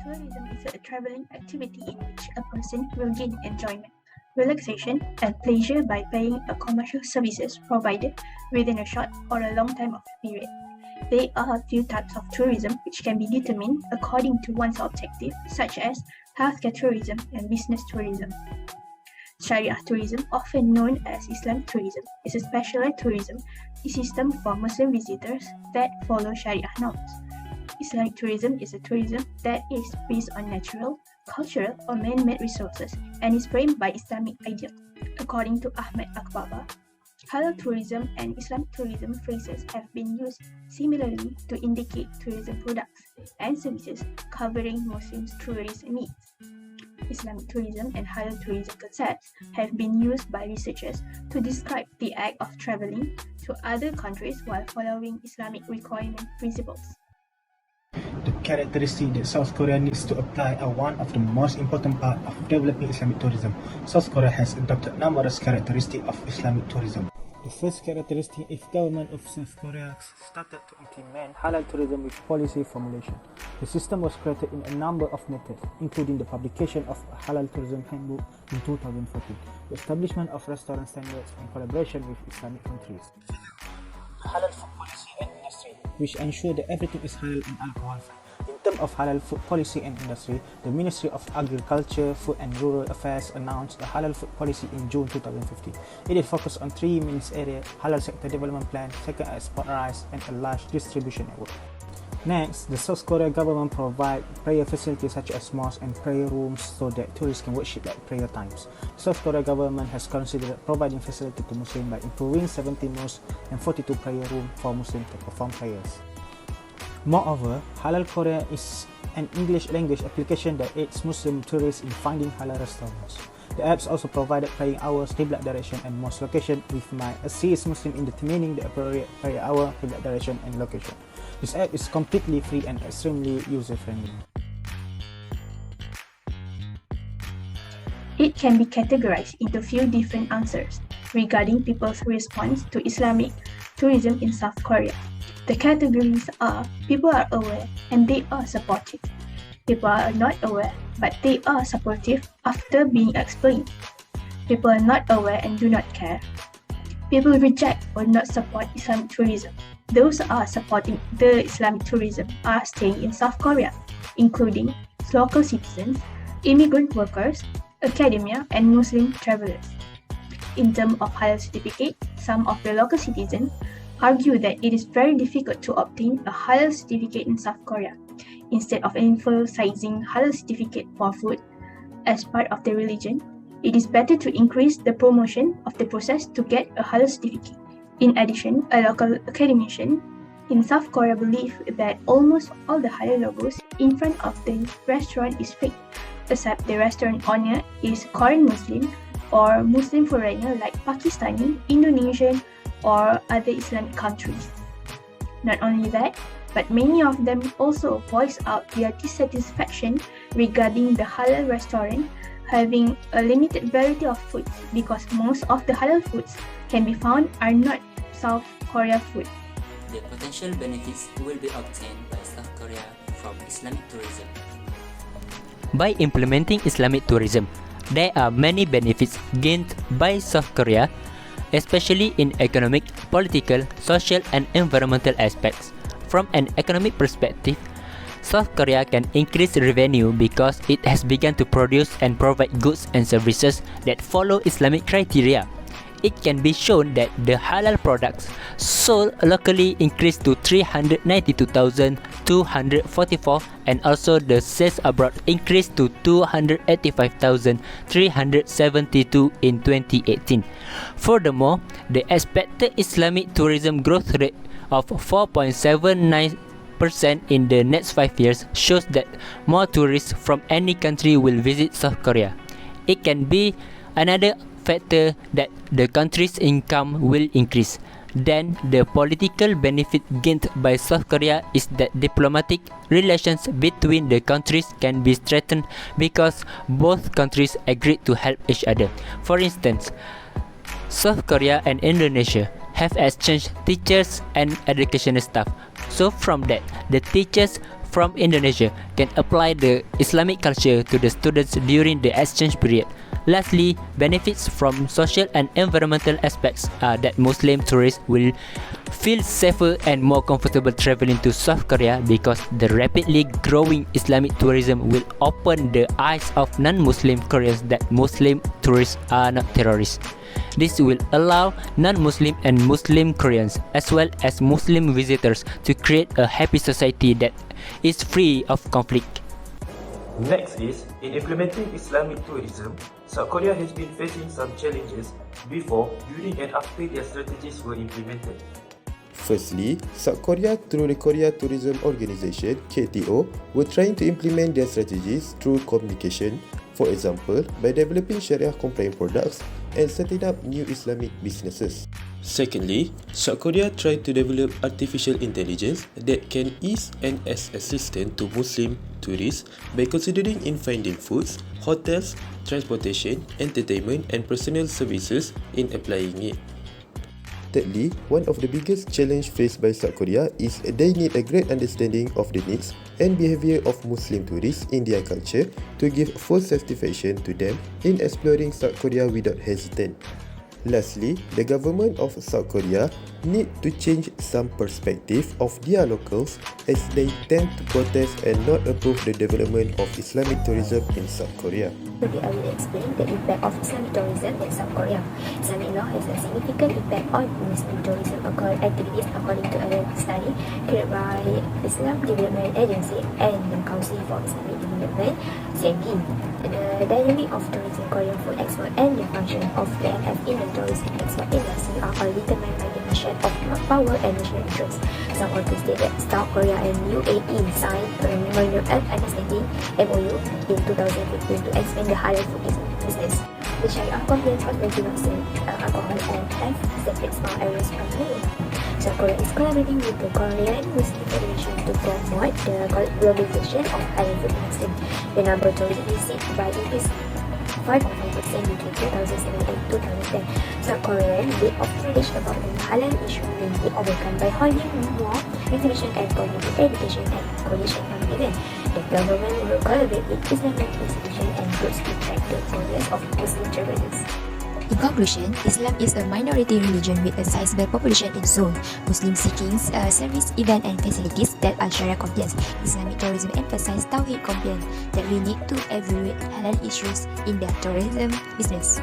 Tourism is a traveling activity in which a person will gain enjoyment, relaxation, and pleasure by paying a commercial services provided within a short or a long time of period. There are a few types of tourism which can be determined according to one's objective, such as healthcare tourism and business tourism. Sharia tourism, often known as Islamic tourism, is a specialized tourism system for Muslim visitors that follow Sharia norms. Islamic tourism is a tourism that is based on natural, cultural, or man-made resources and is framed by Islamic ideals. According to Ahmed Akbaba, halal tourism and Islamic tourism phrases have been used similarly to indicate tourism products and services covering Muslims' tourist needs. Islamic tourism and halal tourism concepts have been used by researchers to describe the act of traveling to other countries while following Islamic requirement principles. The characteristics that South Korea needs to apply are one of the most important parts of developing Islamic tourism. South Korea has adopted numerous characteristics of Islamic tourism. The first characteristic is government of South Korea started to implement halal tourism with policy formulation. The system was created in a number of methods, including the publication of a halal tourism handbook in 2014, the establishment of restaurant standards, and collaboration with Islamic countries. Halal food policy and industry, which ensure that everything is halal and alcohol-free. In terms of halal food policy and industry, the Ministry of Agriculture, Food and Rural Affairs announced a halal food policy in June 2015. It is focused on three main areas: halal sector development plan, second export rice, and a large distribution network. Next, the South Korea government provide prayer facilities such as mosques and prayer rooms so that tourists can worship at prayer times. The South Korea government has considered providing facility to Muslims by improving 70 mosques and 42 prayer rooms for Muslims to perform prayers. Moreover, Halal Korea is an English language application that aids Muslim tourists in finding halal restaurants. The apps also provided praying hours, qiblat direction, and mosque location, which might assist Muslims in determining the appropriate prayer hour, qiblat direction, and location. This app is completely free and extremely user-friendly. It can be categorized into a few different answers regarding people's response to Islamic tourism in South Korea. The categories are: people are aware and they are supportive. People are not aware but they are supportive after being explained. People are not aware and do not care. People reject or not support Islamic tourism. Those are supporting the Islamic tourism are staying in South Korea, including local citizens, immigrant workers, academia, and Muslim travelers. In terms of halal certificate, some of the local citizens argue that it is very difficult to obtain a halal certificate in South Korea. Instead of emphasizing halal certificate for food as part of the religion, it is better to increase the promotion of the process to get a halal certificate. In addition, a local academician in South Korea believes that almost all the halal logos in front of the restaurant is fake, except the restaurant owner is Korean Muslim or Muslim foreigner like Pakistani, Indonesian, or other Islamic countries. Not only that, but many of them also voice out their dissatisfaction regarding the halal restaurant having a limited variety of foods because most of the halal foods can be found are not South Korea food. The potential benefits will be obtained by South Korea from Islamic tourism. By implementing Islamic tourism, there are many benefits gained by South Korea, especially in economic, political, social, and environmental aspects. From an economic perspective, South Korea can increase revenue because it has begun to produce and provide goods and services that follow Islamic criteria. It can be shown that the halal products sold locally increased to 392,244 and also the sales abroad increased to 285,372 in 2018. Furthermore, the expected Islamic tourism growth rate of 4.79% in the next 5 years shows that more tourists from any country will visit South Korea. It can be another factor that the country's income will increase. Then, the political benefit gained by South Korea is that diplomatic relations between the countries can be strengthened because both countries agreed to help each other. For instance, South Korea and Indonesia have exchanged teachers and educational staff. So from that, the teachers from Indonesia can apply the Islamic culture to the students during the exchange period. Lastly, benefits from social and environmental aspects are that Muslim tourists will feel safer and more comfortable traveling to South Korea because the rapidly growing Islamic tourism will open the eyes of non-Muslim Koreans that Muslim tourists are not terrorists. This will allow non-Muslim and Muslim Koreans as well as Muslim visitors to create a happy society that is free of conflict. Next is, in implementing Islamic tourism, South Korea has been facing some challenges before, during and after their strategies were implemented. Firstly, South Korea through the Korea Tourism Organization (KTO) were trying to implement their strategies through communication, for example, by developing Sharia-compliant products and setting up new Islamic businesses. Secondly, South Korea tried to develop artificial intelligence that can ease and as assistant to Muslim tourists by considering in finding foods, hotels, transportation, entertainment and personal services in applying it. Thirdly, one of the biggest challenges faced by South Korea is they need a great understanding of the needs and behavior of Muslim tourists in their culture to give full satisfaction to them in exploring South Korea without hesitation. Lastly, the government of South Korea need to change some perspective of their locals as they tend to protest and not approve the development of Islamic tourism in South Korea. Today I will explain the impact of Islamic tourism in South Korea. Islamic law has a significant impact on Muslim tourism activities according to a study carried by Islam Development Agency and the Council for Islamic Development (CMD). The dynamic of tourism, Korean food export and the function of the NF in the tourism export industry are all determined by the mission of power and national interest. Some authors state that South Korea and UAE signed a Memorandum of Understanding (MOU) in 2015 to expand the halal food business. The Sharia compliant hospitality alcohol and have separate small areas from meal. South Korea is collaborating with the Korean Muslim Federation to promote the globalization of halal food industry. The number of tourists received by increased 5.5% between 2007 and 2010. South Korean rate of knowledge about the halal issue will be overcome by holding more exhibition and community education and coalition from event. The government will collaborate with Islamic institutions and groups to track the progress of Muslim travelers. In conclusion, Islam is a minority religion with a sizable population in Seoul. Muslims seeking service, event and facilities that are Sharia compliant. Islamic tourism emphasizes Tawhid compliance that we need to evaluate halal issues in their tourism business.